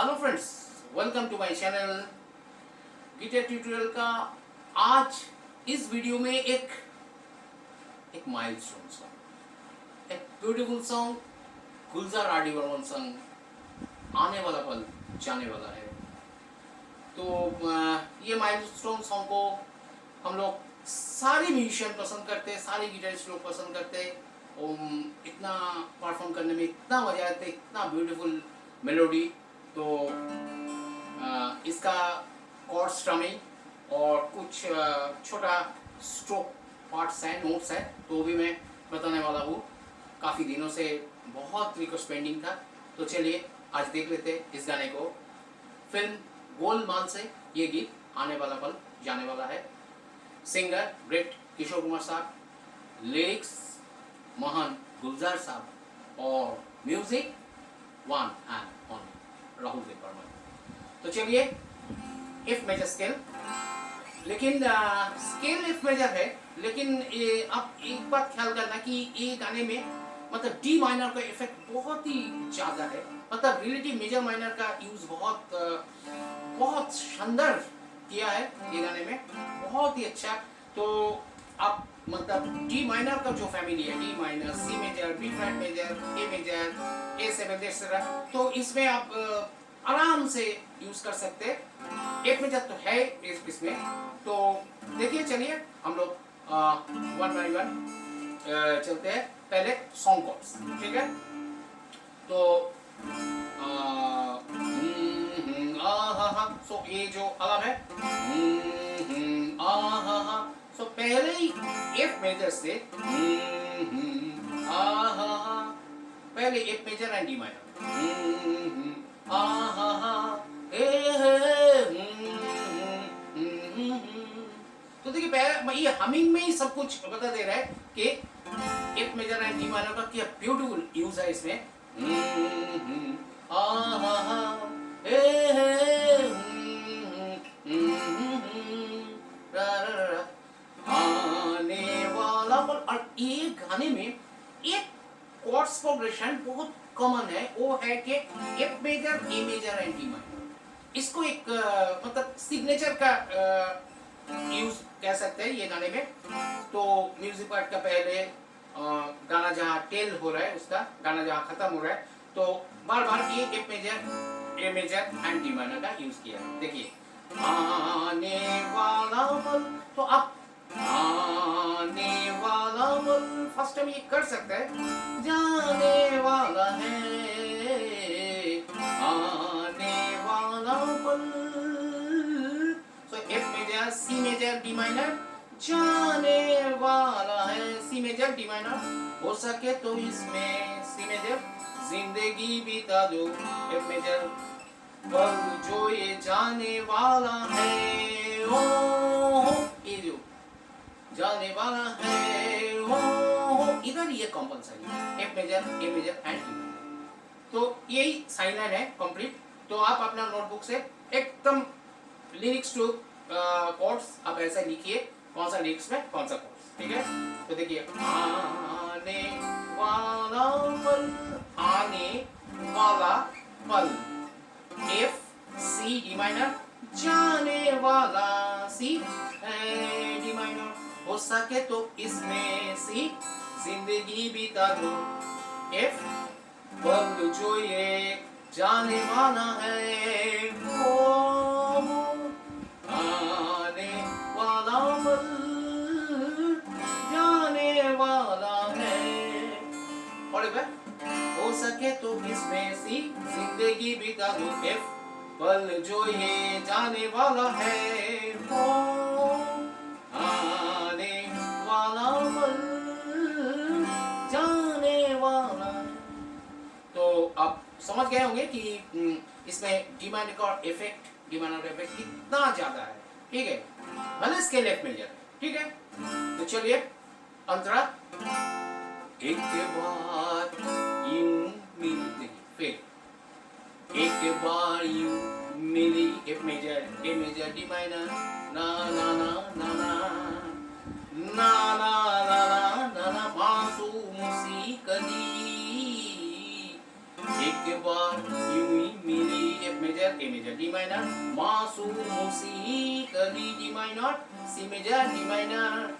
Hello friends, welcome to my channel guitar tutorial का। आज इस वीडियो में एक माइलस्टोन सॉन्ग, एक beautiful song, Gulzar R D Burman song, आने वाला पल जाने वाला है। तो ये माइलस्टोन सॉन्ग को हम लोग सारे म्यूजिशियन पसंद करते हैं, सारे गिटारिस्ट लोग पसंद करते हैं। इतना परफॉर्म करने में इतना मजा आता है, इतना ब्यूटीफुल मेलोडी। तो इसका कॉर्ड स्ट्रमिंग और कुछ छोटा स्ट्रोक पार्ट्स हैं, नोट्स हैं, तो भी मैं बताने वाला हूँ। काफ़ी दिनों से बहुत रिक्वेस्ट पेंडिंग था, तो चलिए आज देख लेते हैं इस गाने को। फिल्म गोलमाल से ये गीत आने वाला पल जाने वाला है। सिंगर ग्रेट किशोर कुमार साहब, लिरिक्स महान गुलजार साहब और music one and only Rahul Burman. तो चलिए, इफ मेजर स्केल, लेकिन स्केल इफ मेजर है, लेकिन आप एक बात ख्याल करना कि ये गाने में मतलब डी माइनर का इफेक्ट बहुत ही ज़्यादा है। मतलब रिलेटिव मेजर माइनर का यूज बहुत शानदार किया है ये गाने में, बहुत ही अच्छा। तो आप मतलब डी माइनर का जो फैमिली है, D minor, C major, B flat major, A major, A7 etcetera, तो इसमें आप आराम से यूज कर सकते हैं। एफ मेजर तो है इसमें। तो देखिए, चलिए हम लोग वन बाय वन चलते हैं। पहले सॉन्ग कॉर्ड्स, ठीक है। तो सो ये जो अलग है, सो पहले ही एफ मेजर से पहले F major and D minor, तो देखिए पहले ये हमिंग में ही सब कुछ बता दे रहा है कि F major and D minor का क्या ब्यूटीफुल यूज है इसमें। आने वाला पल। और ये गाने में एक कॉर्ड्स प्रोग्रेशन बहुत कॉमन है, वो है कि F major, A major and D minor. इसको एक मतलब सिग्नेचर का यूज कह सकते हैं ये गाने में। तो म्यूजिक पार्ट का पहले गाना जहाँ टेल हो रहा है, उसका गाना जहाँ खत्म हो रहा है, तो बार बार ये F major, A major and D minor का यूज किया है। देखिए, आने वाला पल, तो आप आने वाला पल फर्स्ट टाइम ये कर सकते हैं, जाने वाला है आने वाला पल। So F major, C major, D minor, जाने वाला है, सी मेजर, डी माइनर। हो सके तो इसमें सी मेजर, जिंदगी बिता दो, एफ मेजर, पल जो ये जाने वाला है, ओ ये जो जाने वाला है, ओ इधर ये compulsory F major, A major and D minor. तो यही साइन लाइन है कंप्लीट। तो आप अपना नोटबुक से एकदम लिरिक्स टू कॉर्ड्स आप ऐसा लिखिए, कौन सा लिरिक्स में कौन सा कॉर्ड्स, ठीक है। तो देखिए, आने वाला पल, आने वाला पल, एफ सी डी माइनर, जाने वाला सी डी माइनर। हो सके तो इसमें सी, जिंदगी बिता दो, एफ, पल जो ये जाने वाला है, ओ आने वाला पल जाने वाला है। और एक बार, हो सके तो इसमें सी, जिंदगी बिता दो, एफ, पल जो ये जाने वाला है, ओ आने वाला पल जाने वाला है। तो आप समझ गए होंगे कि इसमें डी माइनर का इफेक्ट, डी माइनर इफेक्ट कितना ज्यादा है, ठीक है। भले स्केल एफ मेजर, ठीक है। तो चलिए अंतरा, एक बार यूं मिली, फिर एक बार यूं मिली, F major, A major, D minor, ना ना ना ना ना ना ना ना ना ना मासूम सी कली, एक बार यूं ही मिली, F major, A major, D minor, मासूम सी कली, D minor, C major, D minor,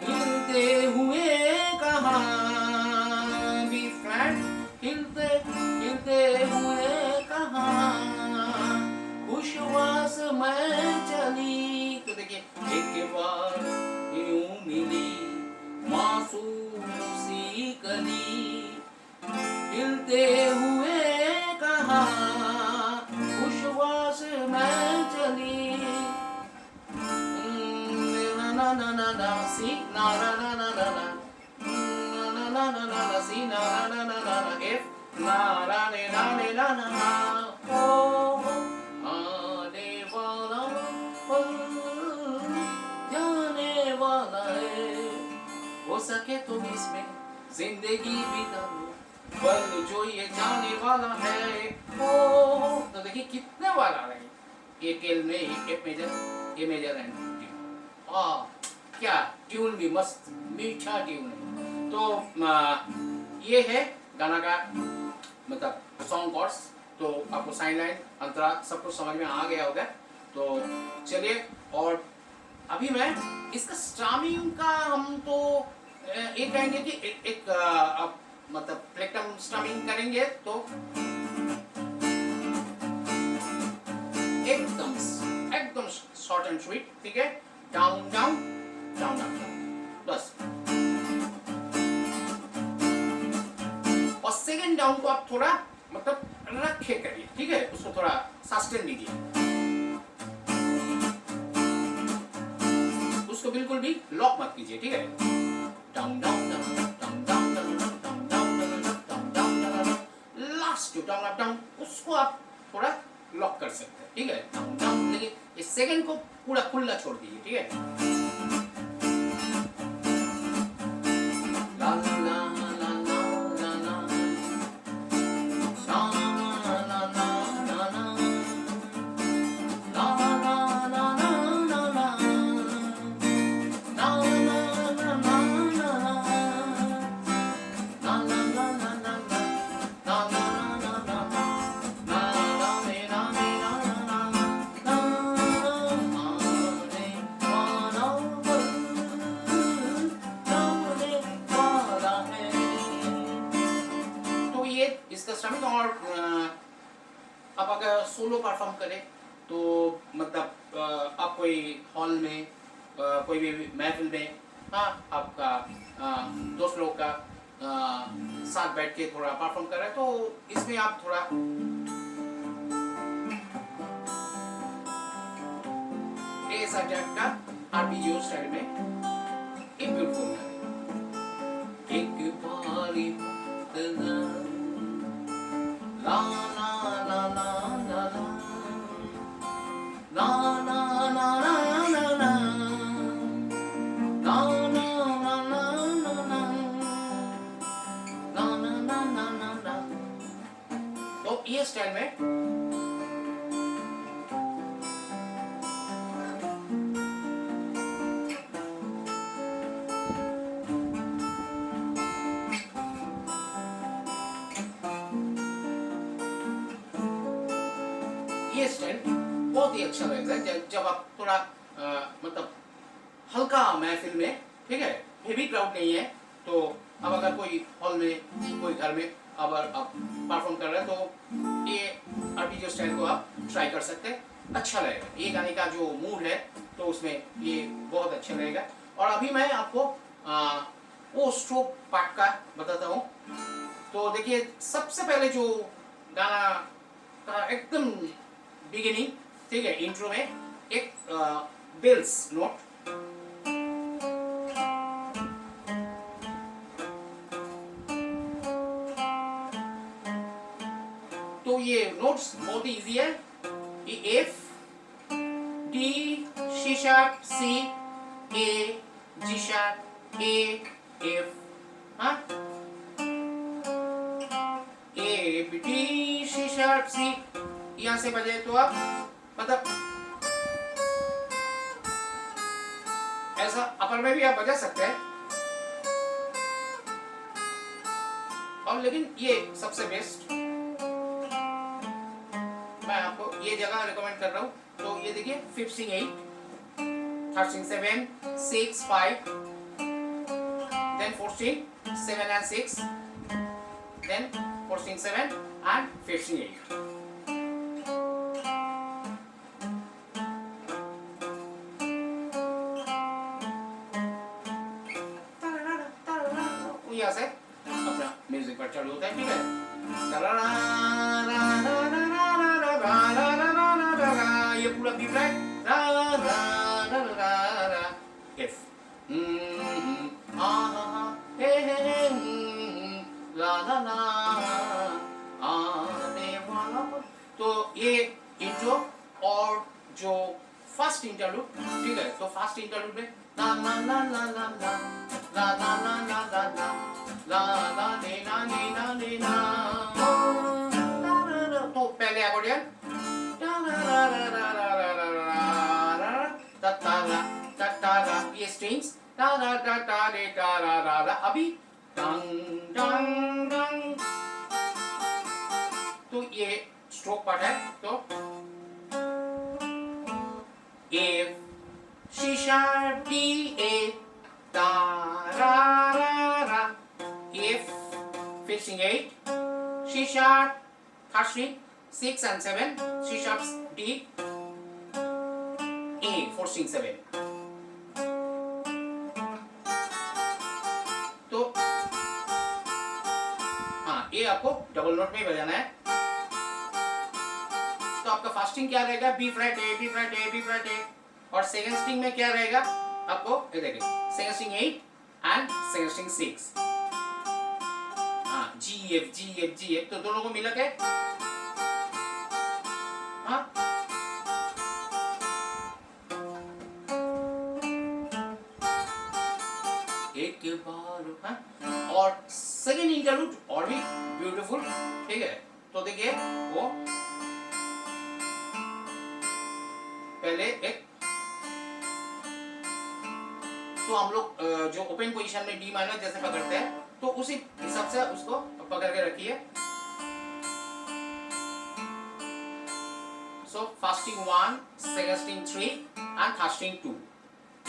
हिलते हुए कहाँ, बी फ्लैट, हिलते हिलते हुए कहाँ, खुशवास मैं चली। तो देखिए एक बार यूं मिली मासूम सी कली, हिलते हुए कहाँ, खुशवास मैं चली। ना ना ना ना सी ना ना ना ना ना ना ना ना ना ना सी ना ना ना ना ना एफ ना ना ने ना ने ना ना ना ओ आने वाला पल जाने वाला है, हो सके तो इसमें जिंदगी बिता लो, पल जो ये जाने वाला है। ओ तो देखिए कितने बार आ रहे हैं, एक एल में F major, A major and D. क्या ट्यून भी मस्त मीठा ट्यून है। तो ये है गाना का मतलब सॉन्ग कॉर्ड्स। तो आपको साइन लाइन अंतरा सब कुछ समझ में आ गया होगा। तो चलिए, और अभी मैं इसका स्ट्रमिंग का हम तो एक कहेंगे कि एक मतलब प्लेक्टम स्ट्रमिंग करेंगे तो एकदम एकदम शॉर्ट एंड स्वीट, ठीक है। डाउन डाउन डाउन डाउन बस। और सेकंड डाउन को आप थोड़ा मतलब रखे करिए, ठीक है, उसको थोड़ा सस्टेन दीजिए, उसको बिल्कुल भी लॉक मत कीजिए, ठीक है। Down down down down down down down down down down, last जो डाउन अप डाउन उसको आप थोड़ा लॉक कर सकते हैं, ठीक है। डाउन डाउन, लेकिन इस सेकंड को पूरा खुला छोड़ दीजिए, ठीक है। और आप अगर सोलो परफॉर्म करें तो मतलब आप कोई हॉल में कोई भी महफिल में, हाँ, आपका दोस्त लोग का साथ बैठ के थोड़ा परफॉर्म कर रहे हैं, तो इसमें आप थोड़ा ऐसा टाइप का आरपीजीओ स्टाइल में इम्प्रूव करें। एक बारी ला ला ला ला ला ला ला ला ला ला ला ला ला ला ला ला ला। तो ये स्टाइल में ये स्टाइल बहुत ही अच्छा लगता है जब आप थोड़ा मतलब हल्का महफिल में, ठीक है, हेवी क्राउड नहीं है, तो अब अगर कोई हॉल में कोई घर में अगर आप परफॉर्म कर रहे हैं तो ये आरपीजीओ स्टाइल को आप ट्राई कर सकते हैं, अच्छा लगेगा। ये गाने का जो मूड है तो उसमें ये बहुत अच्छा लगेगा। और अभी मैं आपको वो स्ट्रोक पार्ट का बताता हूँ। तो देखिए सबसे पहले जो गाना का एकदम बिगिनिंग, ठीक है, इंट्रो में एक बेल्स नोट, तो ये नोट्स बहुत ही इजी है। ये एफ, डी, सी शार्प, सी, ए, जी शार्प, ए, एफ, हाँ, ए, डी, सी शार्प, सी, यहाँ से बजाए तो आप मतलब ऐसा अपर में भी आप बजा सकते हैं। और लेकिन ये सबसे बेस्ट मैं आपको ये जगह रिकमेंड कर रहा हूँ। तो ये देखिए 5th string 8, 3rd string 7, 6, 5, then 4th string 7 and 6, then 4th string 7 and 5th string 8. यहाँ से अपना म्यूजिक पर चालू होता है, ठीक है। ये पूरा बी फ्लैट, एफ, तो ये इंट्रो और जो फर्स्ट इंटरलूड, ठीक है। तो फर्स्ट इंटरलूड में ला ला ला ला ला ला ला ला ला ला ला ला ला ने ना ने ना ने ना, तो पहले अकॉर्डियन ये स्ट्रिंग्स अभी डंग डंग डंग, तो ये स्ट्रोक पार्ट है। तो F C sharp D A da ra ra ra, F 5th string 8, C sharp 3rd string 6 and 7, C sharp D, A 4th string 7। तो हाँ, ये आपको डबल नोट में बजाना है। तो आपका फर्स्ट स्ट्रिंग क्या रहेगा, B flat A, B flat A, B flat A. और सेकंड स्ट्रिंग में क्या रहेगा आपको, ये देखिए second string 8 and second string 6, हाँ G F G F G F, तो दोनों को मिला के हाँ एक बार हाँ। और सेकंड इंटरलूड और भी ब्यूटीफुल, ठीक है। तो देखिए वो पहले एक, तो हम लोग जो ओपन पोजीशन में डी माइनर जैसे पकड़ते हैं, तो उसी हिसाब से उसको पकड़ के रखिए। सो first string 1, second string 3 and third string 2,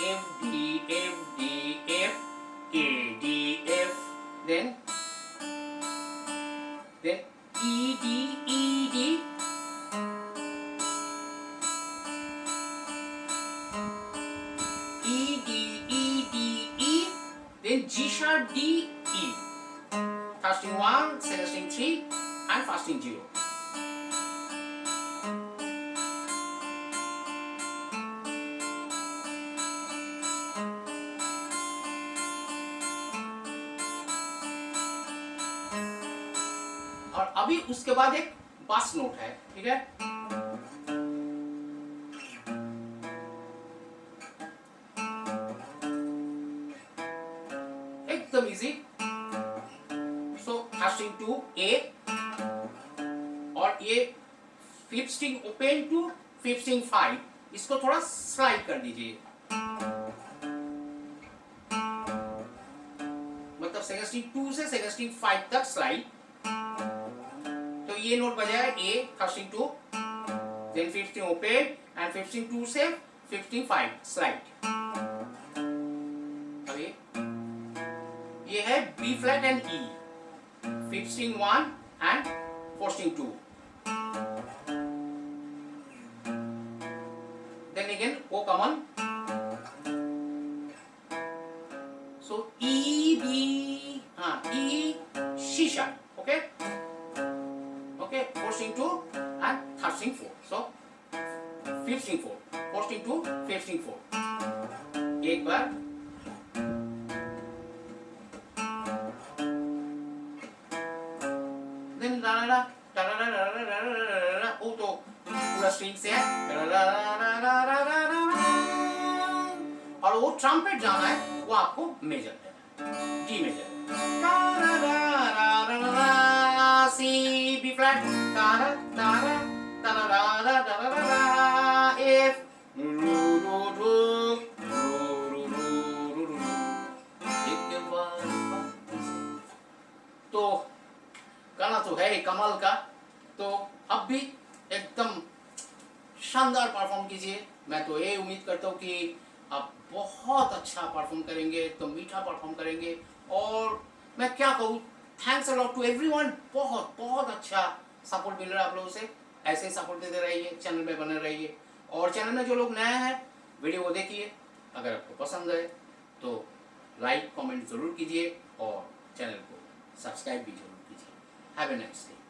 F D F A D F, then E D then G sharp D E, first string 1, second string 3 and first string 0। और अभी उसके बाद एक बास नोट है, ठीक है। एकदम easy. So first string 2 A और ये fifth string open to fifth string 5, इसको थोड़ा स्लाइड कर दीजिए, मतलब सेकंड स्ट्रिंग 2 से सेकंड स्ट्रिंग 5 तक स्लाइड। तो ये नोट बजाया A, first string 2, then fifth string open and fifth string 2 से फिफ्थ स्ट्रिंग 5 स्लाइड। अभी ये है B flat and E, fifth string 1 and fourth string 2, then again O common, so E B, E C sharp, okay, fourth string 2 and third string 4, so fifth string 4, fourth string 2, fifth string 4, एक बार then la la la, ओ तो पूरा string से है, और वो trumpet जाना है, वो आपको मेजर है, D major, C B flat, F, तो कमाल का। तो अब भी एकदम शानदार परफॉर्म कीजिए। मैं तो ये उम्मीद करता हूँ कि आप बहुत अच्छा परफॉर्म करेंगे, तो मीठा परफॉर्म करेंगे। और मैं क्या कहूँ, thanks a lot to everyone. बहुत बहुत अच्छा सपोर्ट मिल रहा है आप लोगों से। ऐसे ही सपोर्ट देते रहिए, चैनल में बने रहिए। और चैनल में जो लोग नए हैं, वीडियो को देखिए, अगर आपको पसंद है तो लाइक कमेंट ज़रूर कीजिए और चैनल को सब्सक्राइब भी जरूर कीजिए। Have a nice day.